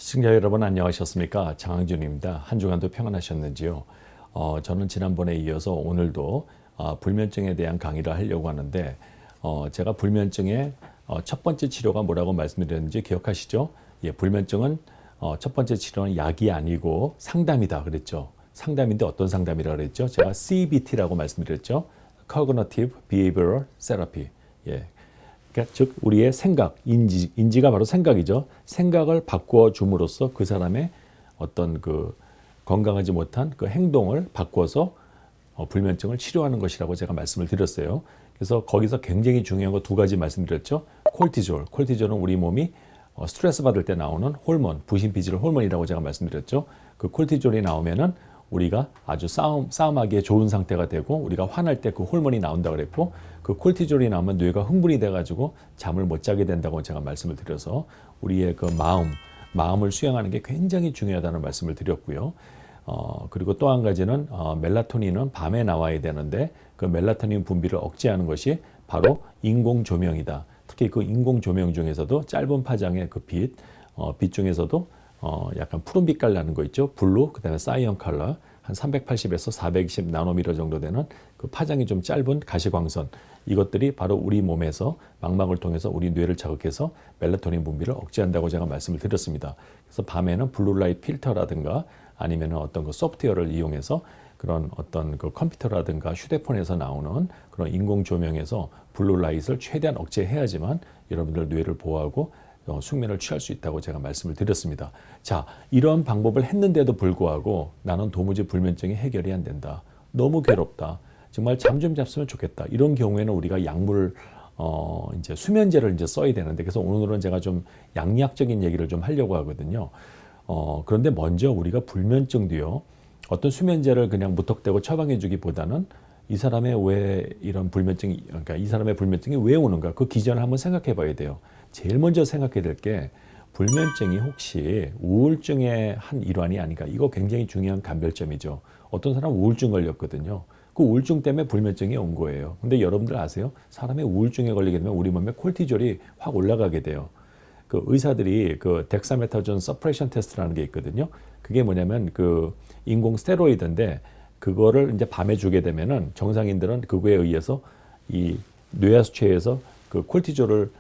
시청자 여러분 안녕하셨습니까? 장항준입니다. 한 주간도 평안하셨는지요? 저는 지난번에 이어서 오늘도 불면증에 대한 강의를 하려고 하는데 제가 불면증의 첫 번째 치료가 뭐라고 말씀드렸는지 기억하시죠? 예, 불면증은 첫 번째 치료는 약이 아니고 상담이다 그랬죠. 상담인데 어떤 상담이라 그랬죠? 제가 CBT라고 말씀드렸죠. Cognitive Behavioral Therapy. 예. 그러니까 즉 우리의 생각, 인지가 바로 생각이죠. 생각을 바꾸어 줌으로써 그 사람의 어떤 그 건강하지 못한 그 행동을 바꿔서 불면증을 치료하는 것이라고 제가 말씀을 드렸어요. 그래서 거기서 굉장히 중요한 거 두 가지 말씀드렸죠. 콜티졸. 콜티졸은 우리 몸이 스트레스 받을 때 나오는 호르몬, 부신피질 호르몬이라고 제가 말씀드렸죠. 그 콜티졸이 나오면은 우리가 아주 싸움하기에 좋은 상태가 되고 우리가 화날 때 그 호르몬이 나온다고 그랬고 그 콜티졸이 나오면 뇌가 흥분이 돼가지고 잠을 못 자게 된다고 제가 말씀을 드려서 우리의 그 마음을 수행하는 게 굉장히 중요하다는 말씀을 드렸고요. 그리고 또 한 가지는 멜라토닌은 밤에 나와야 되는데 그 멜라토닌 분비를 억제하는 것이 바로 인공 조명이다. 특히 그 인공 조명 중에서도 짧은 파장의 그 빛 중에서도 약간 푸른빛깔 나는 거 있죠. 블루, 그 다음에 사이언 컬러, 한 380에서 420 나노미터 정도 되는 그 파장이 좀 짧은 가시광선. 이것들이 바로 우리 몸에서 망막을 통해서 우리 뇌를 자극해서 멜라토닌 분비를 억제한다고 제가 말씀을 드렸습니다. 그래서 밤에는 블루라이트 필터라든가 아니면 어떤 그 소프트웨어를 이용해서 그런 어떤 그 컴퓨터라든가 휴대폰에서 나오는 그런 인공 조명에서 블루라이트를 최대한 억제해야지만 여러분들 뇌를 보호하고 숙면을 취할 수 있다고 제가 말씀을 드렸습니다. 자, 이런 방법을 했는데도 불구하고 나는 도무지 불면증이 해결이 안 된다. 너무 괴롭다. 정말 잠 좀 잤으면 좋겠다. 이런 경우에는 우리가 약물 이제 수면제를 이제 써야 되는데 그래서 오늘은 제가 좀 양약적인 얘기를 좀 하려고 하거든요. 그런데 먼저 우리가 불면증도요. 어떤 수면제를 그냥 무턱대고 처방해 주기보다는 이 사람의 왜 이런 불면증이 그러니까 이 사람의 불면증이 왜 오는가 그 기전을 한번 생각해 봐야 돼요. 제일 먼저 생각해야 될 게 불면증이 혹시 우울증의 한 일환이 아닌가 이거 굉장히 중요한 감별점이죠. 어떤 사람은 우울증 걸렸거든요. 그 우울증 때문에 불면증이 온 거예요. 근데 여러분들 아세요? 사람이 우울증에 걸리게 되면 우리 몸에 콜티졸이 확 올라가게 돼요. 그 의사들이 그 덱사메타존 서프레션 테스트라는 게 있거든요. 그게 뭐냐면 그 인공 스테로이드인데 그거를 이제 밤에 주게 되면은 정상인들은 그거에 의해서 이 뇌하수체에서 그 콜티졸을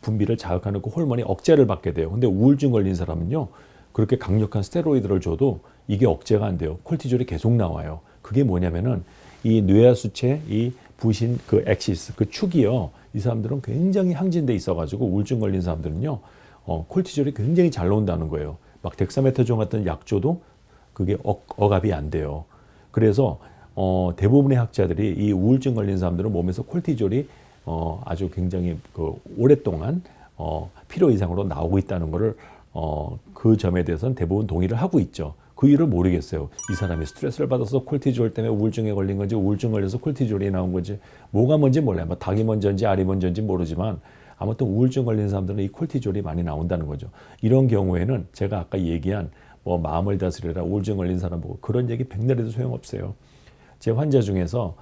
분비를 자극하는 그 호르몬이 억제를 받게 돼요. 근데 우울증 걸린 사람은요, 그렇게 강력한 스테로이드를 줘도 이게 억제가 안 돼요. 콜티졸이 계속 나와요. 그게 뭐냐면은 이 뇌하수체 이 부신 그 엑시스 그 축이요. 이 사람들은 굉장히 항진돼 있어가지고 우울증 걸린 사람들은요, 콜티졸이 굉장히 잘 나온다는 거예요. 막 덱사메타존 같은 약 줘도 그게 억압이 안 돼요. 그래서 대부분의 학자들이 이 우울증 걸린 사람들은 몸에서 콜티졸이 아주 굉장히 그 오랫동안 필요 이상으로 나오고 있다는 것을 그 점에 대해서는 대부분 동의를 하고 있죠. 그 이유를 모르겠어요. 이 사람이 스트레스를 받아서 콜티졸 때문에 우울증에 걸린 건지 우울증 걸려서 콜티졸이 나온 건지 뭐가 뭔지 몰라요. 뭐 닭이 먼저인지 알이 먼저인지 모르지만 아무튼 우울증 걸린 사람들은 이 콜티졸이 많이 나온다는 거죠. 이런 경우에는 제가 아까 얘기한 뭐 마음을 다스려라 우울증 걸린 사람 보고 그런 얘기 백날 해도 소용없어요. 제 환자 중에서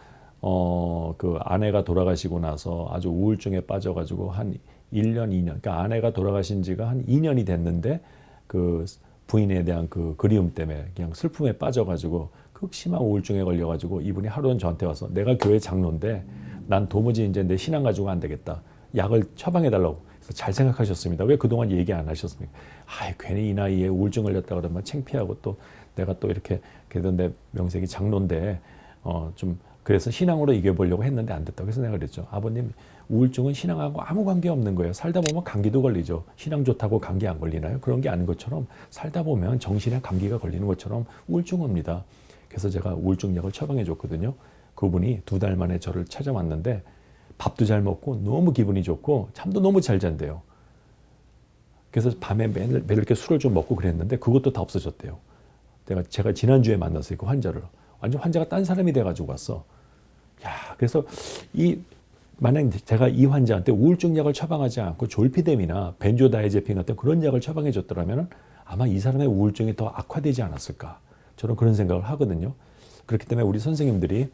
그 아내가 돌아가시고 나서 아주 우울증에 빠져가지고 한 1년, 2년, 그러니까 아내가 돌아가신 지가 한 2년이 됐는데 그 부인에 대한 그 그리움 때문에 그냥 슬픔에 빠져가지고 극심한 우울증에 걸려가지고 이분이 하루는 저한테 와서 내가 교회 장로인데 난 도무지 이제 내 신앙 가지고 안 되겠다. 약을 처방해달라고. 그래서 잘 생각하셨습니다. 왜 그동안 얘기 안 하셨습니까? 괜히 이 나이에 우울증 걸렸다 그러면 창피하고 또 내가 또 이렇게 그래도 내 명색이 장로인데 좀 그래서 신앙으로 이겨보려고 했는데 안 됐다고. 그래서 내가 그랬죠. 아버님, 우울증은 신앙하고 아무 관계 없는 거예요. 살다 보면 감기도 걸리죠. 신앙 좋다고 감기 안 걸리나요? 그런 게 아닌 것처럼 살다 보면 정신에 감기가 걸리는 것처럼 우울증 옵니다. 그래서 제가 우울증 약을 처방해 줬거든요. 그분이 2달 만에 저를 찾아왔는데 밥도 잘 먹고 너무 기분이 좋고 잠도 너무 잘 잔대요. 그래서 밤에 매일 이렇게 술을 좀 먹고 그랬는데 그것도 다 없어졌대요. 제가 지난주에 만났어요. 그 환자를. 완전 환자가 딴 사람이 돼가지고 왔어. 그래서 만약 제가 이 환자한테 우울증 약을 처방하지 않고 졸피뎀이나 벤조다이아제핀 같은 그런 약을 처방해 줬더라면 아마 이 사람의 우울증이 더 악화되지 않았을까. 저는 그런 생각을 하거든요. 그렇기 때문에 우리 선생님들이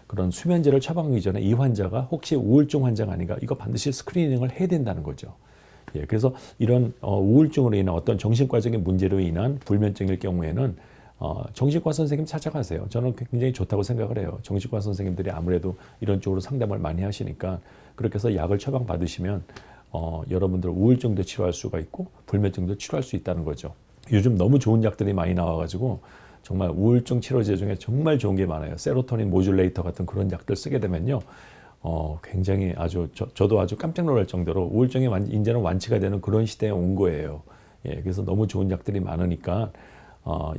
그런 수면제를 처방하기 전에 이 환자가 혹시 우울증 환자가 아닌가 이거 반드시 스크리닝을 해야 된다는 거죠. 예, 그래서 이런 우울증으로 인한 어떤 정신과적인 문제로 인한 불면증일 경우에는 정신과 선생님 찾아가세요. 저는 굉장히 좋다고 생각을 해요. 정신과 선생님들이 아무래도 이런 쪽으로 상담을 많이 하시니까 그렇게 해서 약을 처방받으시면 여러분들 우울증도 치료할 수가 있고 불면증도 치료할 수 있다는 거죠. 요즘 너무 좋은 약들이 많이 나와가지고 정말 우울증 치료제 중에 정말 좋은 게 많아요. 세로토닌 모듈레이터 같은 그런 약들 쓰게 되면요. 굉장히 아주 저도 아주 깜짝 놀랄 정도로 우울증이 이제는 완치가 되는 그런 시대에 온 거예요. 예, 그래서 너무 좋은 약들이 많으니까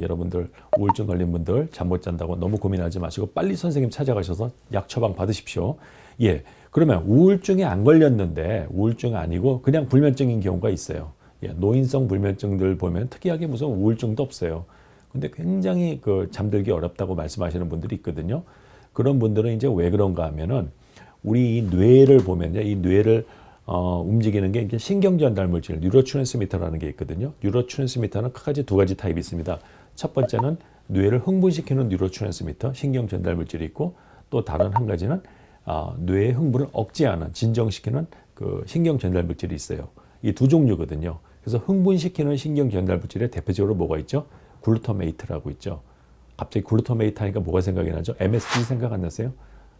여러분들 우울증 걸린 분들 잠 못 잔다고 너무 고민하지 마시고 빨리 선생님 찾아가셔서 약 처방 받으십시오. 예, 그러면 우울증에 안 걸렸는데 우울증 아니고 그냥 불면증인 경우가 있어요. 예, 노인성 불면증들 보면 특이하게 무슨 우울증도 없어요. 근데 굉장히 잠들기 어렵다고 말씀하시는 분들이 있거든요. 그런 분들은 이제 왜 그런가 하면은 우리 이 뇌를 보면요. 이 뇌를 움직이는 게 이게 신경 전달 물질, 뉴로트랜스미터라는 게 있거든요. 뉴로트랜스미터는 크게 두 가지 타입이 있습니다. 첫 번째는 뇌를 흥분시키는 뉴로트랜스미터, 신경 전달 물질이 있고 또 다른 한 가지는 뇌의 흥분을 억제하는, 진정시키는 그 신경 전달 물질이 있어요. 이 두 종류거든요. 그래서 흥분시키는 신경 전달 물질에 대표적으로 뭐가 있죠? 글루타메이트라고 있죠. 갑자기 글루타메이트 하니까 뭐가 생각이 나죠? MSG 생각 안 나세요?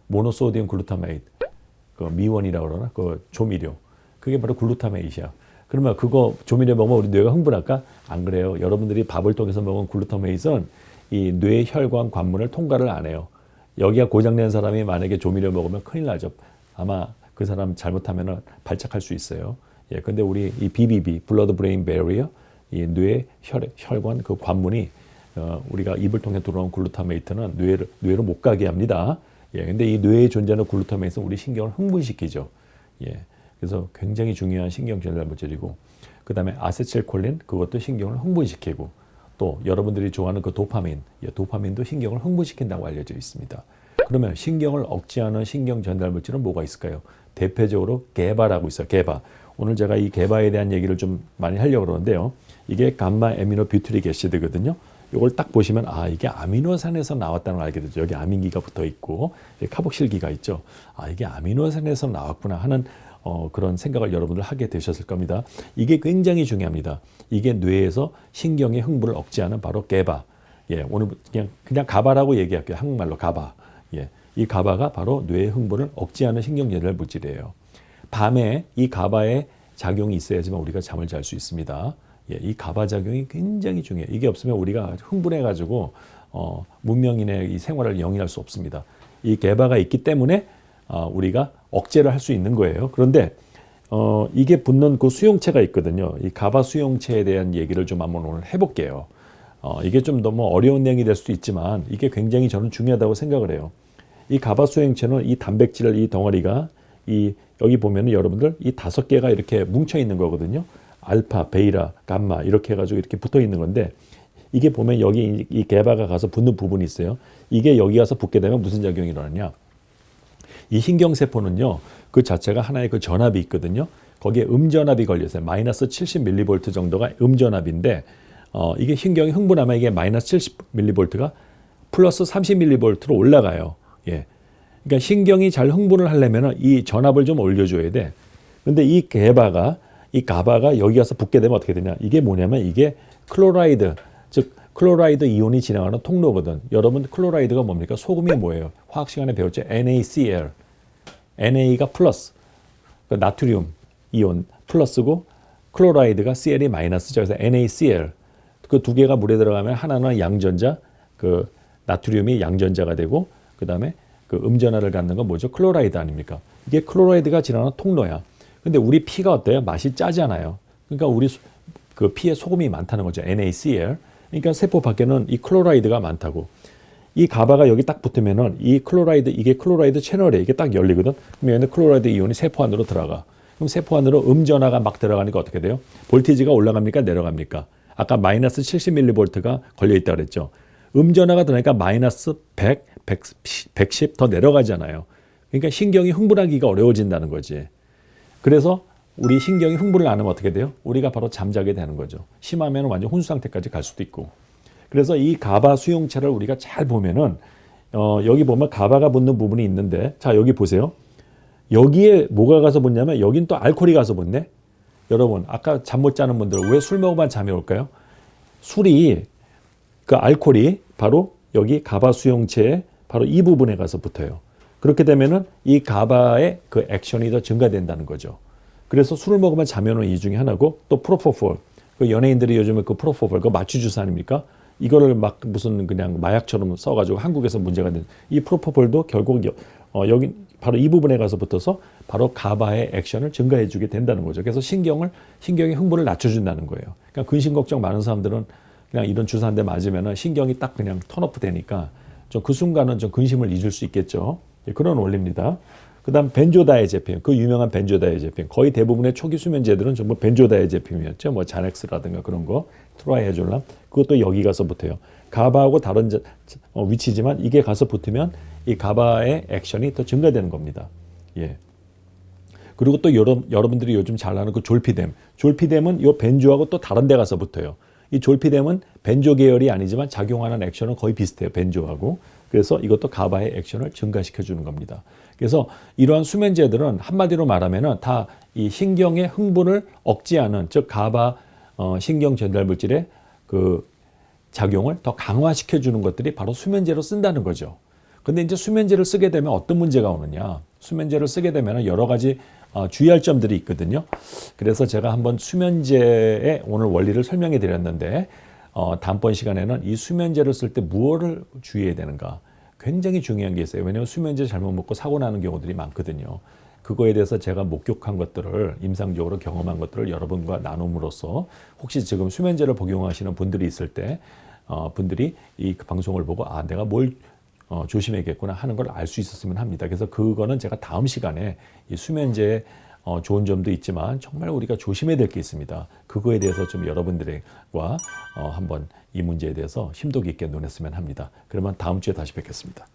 모노소디움 글루타메이트, 그 미원이라고 그러나 그 조미료, 그게 바로 글루타메이트야. 그러면 그거 조미료 먹으면 우리 뇌가 흥분할까? 안 그래요. 여러분들이 밥을 통해서 먹은 글루타메이트는 이 뇌 혈관 관문을 통과를 안 해요. 여기가 고장낸 사람이 만약에 조미료 먹으면 큰일 나죠. 아마 그 사람 잘못하면 발작할 수 있어요. 예, 근데 우리 이 BBB, Blood Brain Barrier, 이 뇌 혈관 그 관문이 우리가 입을 통해 들어온 글루타메이트는 뇌로 못 가게 합니다. 예, 근데 이 뇌에 존재하는 글루타메이트는 우리 신경을 흥분시키죠. 예, 그래서 굉장히 중요한 신경 전달 물질이고, 그 다음에 아세틸콜린, 그것도 신경을 흥분시키고, 또 여러분들이 좋아하는 그 도파민, 예, 도파민도 신경을 흥분시킨다고 알려져 있습니다. 그러면 신경을 억제하는 신경 전달 물질은 뭐가 있을까요? 대표적으로 게바라고 있어요. 게바. 오늘 제가 이 게바에 대한 얘기를 좀 많이 하려고 그러는데요. 이게 감마 에미노 뷰티릭 애시드거든요. 이걸 딱 보시면 이게 아미노산에서 나왔다는 걸 알게 되죠. 여기 아민기가 붙어 있고 카복실기가 있죠. 이게 아미노산에서 나왔구나 하는 그런 생각을 여러분들 하게 되셨을 겁니다. 이게 굉장히 중요합니다. 이게 뇌에서 신경의 흥분을 억제하는 바로 게바. 예, 오늘 그냥 가바라고 얘기할게요. 한국말로 가바. 예, 이 가바가 바로 뇌의 흥분을 억제하는 신경 전달 물질이에요. 밤에 이 가바의 작용이 있어야지만 우리가 잠을 잘 수 있습니다. 예, 이 가바 작용이 굉장히 중요해요. 이게 없으면 우리가 흥분해가지고 문명인의 이 생활을 영위할 수 없습니다. 이 게바가 있기 때문에 우리가 억제를 할 수 있는 거예요. 그런데 이게 붙는 그 수용체가 있거든요. 이 가바 수용체에 대한 얘기를 좀 한번 오늘 해볼게요. 이게 좀 너무 어려운 내용이 될 수도 있지만 이게 굉장히 저는 중요하다고 생각을 해요. 이 가바 수용체는 이 단백질 이 덩어리가 여기 보면은 여러분들 이 5개가 이렇게 뭉쳐 있는 거거든요. 알파, 베이라, 감마 이렇게 해가지고 이렇게 붙어 있는 건데 이게 보면 여기 이 게바가 가서 붙는 부분이 있어요. 이게 여기 가서 붙게 되면 무슨 작용이 일어나냐? 이 신경세포는요, 그 자체가 하나의 그 전압이 있거든요. 거기에 음전압이 걸려있어요. 마이너스 70mV 정도가 음전압인데 이게 신경이 흥분하면 이게 마이너스 70mV가 플러스 30mV로 올라가요. 예. 그러니까 신경이 잘 흥분을 하려면 이 전압을 좀 올려줘야 돼. 근데 이 가바가 여기 가서 붙게 되면 어떻게 되냐. 이게 뭐냐면 이게 클로라이드, 즉 클로라이드 이온이 지나가는 통로거든. 여러분 클로라이드가 뭡니까? 소금이 뭐예요? 화학 시간에 배웠죠? NaCl. Na가 플러스, 그 나트륨 이온 플러스고 클로라이드가 Cl이 마이너스죠. 그래서 NaCl. 그 두 개가 물에 들어가면 하나는 양전자, 그 나트륨이 양전자가 되고 그 다음에 그 음전하를 갖는 건 뭐죠? 클로라이드 아닙니까? 이게 클로라이드가 지나가는 통로야. 근데 우리 피가 어때요? 맛이 짜잖아요. 그러니까 우리 그 피에 소금이 많다는 거죠. NaCl. 그러니까 세포 밖에는 이 클로라이드가 많다고. 이 가바가 여기 딱 붙으면은 이 클로라이드, 이게 클로라이드 채널에 이게 딱 열리거든. 그럼 얘는 클로라이드 이온이 세포 안으로 들어가. 그럼 세포 안으로 음전하가 막 들어가니까 어떻게 돼요? 볼티지가 올라갑니까? 내려갑니까? 아까 마이너스 70mV가 걸려있다고 그랬죠. 음전하가 들어가니까 마이너스 100, 110 더 내려가잖아요. 그러니까 신경이 흥분하기가 어려워진다는 거지. 그래서 우리 신경이 흥분을 안 하면 어떻게 돼요? 우리가 바로 잠자게 되는 거죠. 심하면 완전 혼수 상태까지 갈 수도 있고. 그래서 이 가바 수용체를 우리가 잘 보면은 여기 보면 가바가 붙는 부분이 있는데 자 여기 보세요. 여기에 뭐가 가서 붙냐면 여긴 또 알코올이 가서 붙네. 여러분 아까 잠 못 자는 분들 왜 술 먹으면 잠이 올까요? 술이 그 알코올이 바로 여기 가바 수용체에 바로 이 부분에 가서 붙어요. 그렇게 되면은 이 가바의 그 액션이 더 증가된다는 거죠. 그래서 술을 먹으면 잠이 오는 이유 중에 하나고 또 프로포폴. 그 연예인들이 요즘에 그 프로포폴 그 마취 주사 아닙니까? 이거를 막 무슨 그냥 마약처럼 써가지고 한국에서 문제가 된 이 프로포폴도 결국 여기 바로 이 부분에 가서 붙어서 바로 가바의 액션을 증가해주게 된다는 거죠. 그래서 신경의 흥분을 낮춰준다는 거예요. 그러니까 근심 걱정 많은 사람들은 그냥 이런 주사 한 대 맞으면은 신경이 딱 그냥 턴오프 되니까 좀 그 순간은 좀 근심을 잊을 수 있겠죠. 그런 원리입니다. 그다음 벤조다이아제핀, 그 유명한 벤조다이아제핀, 거의 대부분의 초기 수면제들은 전부 벤조다이아제핀이었죠. 뭐 자넥스라든가 그런 거, 트라이해졸람, 그것도 여기 가서 붙어요. 가바하고 다른 위치지만 이게 가서 붙으면 이 가바의 액션이 더 증가되는 겁니다. 예. 그리고 또 여러분들이 요즘 잘 아는 그 졸피뎀은 이 벤조하고 또 다른 데 가서 붙어요. 이 졸피뎀은 벤조 계열이 아니지만 작용하는 액션은 거의 비슷해요. 벤조하고. 그래서 이것도 가바의 액션을 증가시켜 주는 겁니다. 그래서 이러한 수면제들은 한마디로 말하면은 다 이 신경의 흥분을 억제하는, 즉 가바 신경 전달 물질의 그 작용을 더 강화시켜 주는 것들이 바로 수면제로 쓴다는 거죠. 근데 이제 수면제를 쓰게 되면 어떤 문제가 오느냐? 수면제를 쓰게 되면 여러 가지 주의할 점들이 있거든요. 그래서 제가 한번 수면제의 오늘 원리를 설명해 드렸는데 다음번 시간에는 이 수면제를 쓸 때 무엇을 주의해야 되는가? 굉장히 중요한 게 있어요. 왜냐하면 수면제 잘못 먹고 사고 나는 경우들이 많거든요. 그거에 대해서 제가 목격한 것들을, 임상적으로 경험한 것들을 여러분과 나눔으로써 혹시 지금 수면제를 복용하시는 분들이 있을 때 분들이 이 방송을 보고 내가 뭘 조심해야겠구나 하는 걸 알 수 있었으면 합니다. 그래서 그거는 제가 다음 시간에 이 수면제의 좋은 점도 있지만 정말 우리가 조심해야 될 게 있습니다. 그거에 대해서 좀 여러분들과 한번 이 문제에 대해서 심도 깊게 논했으면 합니다. 그러면 다음 주에 다시 뵙겠습니다.